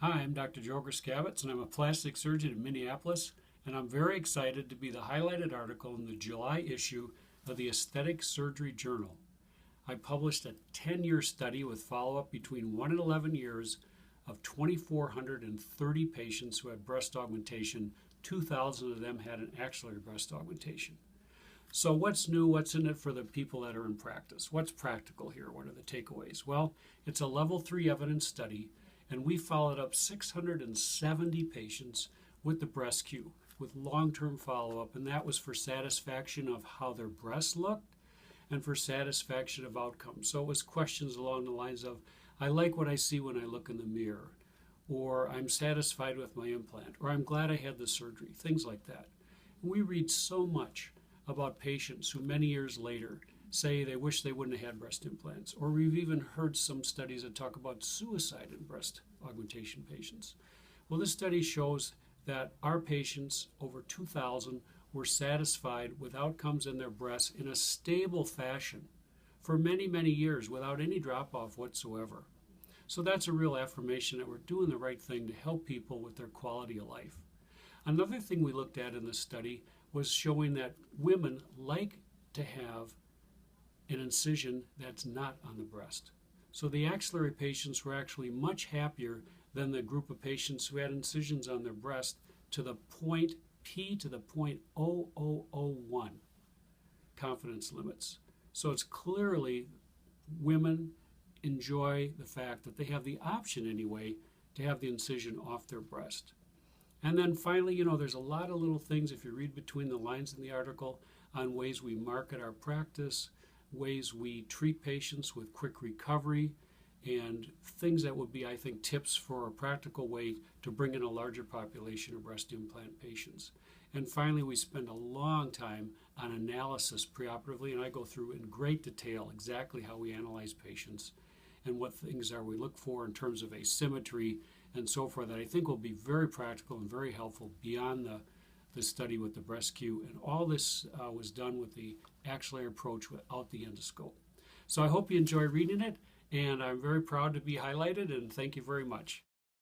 Hi, I'm Dr. Joe Gryskiewicz, and I'm a plastic surgeon in Minneapolis, and I'm very excited to be the highlighted article in the July issue of the Aesthetic Surgery Journal. I published a 10-year study with follow-up between 1 and 11 years of 2,430 patients who had breast augmentation. 2,000 of them had an axillary breast augmentation. So what's new? What's in it for the people that are in practice? What's practical here? What are the takeaways? Well, it's a level 3 evidence study, and we followed up 670 patients with the Gryskiewicz with long-term follow-up, and that was for satisfaction of how their breasts looked and for satisfaction of outcomes. So it was questions along the lines of, I like what I see when I look in the mirror, or I'm satisfied with my implant, or I'm glad I had the surgery, things like that. And we read so much about patients who many years later say they wish they wouldn't have had breast implants, or we've even heard some studies that talk about suicide in breast augmentation patients. Well, this study shows that our patients, over 2,000, were satisfied with outcomes in their breasts in a stable fashion for many, many years without any drop-off whatsoever. So that's a real affirmation that we're doing the right thing to help people with their quality of life. Another thing we looked at in this study was showing that women like to have an incision that's not on the breast. So the axillary patients were actually much happier than the group of patients who had incisions on their breast to the point P to the 0.0001 confidence limits. So it's clearly women enjoy the fact that they have the option anyway to have the incision off their breast. And then finally, there's a lot of little things, if you read between the lines in the article, on ways we market our practice, ways we treat patients with quick recovery, and things that would be, I think, tips for a practical way to bring in a larger population of breast implant patients. And finally, we spend a long time on analysis preoperatively, and I go through in great detail exactly how we analyze patients and what things are we look for in terms of asymmetry and so forth, that I think will be very practical and very helpful beyond the study with the Gryskiewicz. And all this was done with the axillary approach without the endoscope. So I hope you enjoy reading it, and I'm very proud to be highlighted, and thank you very much.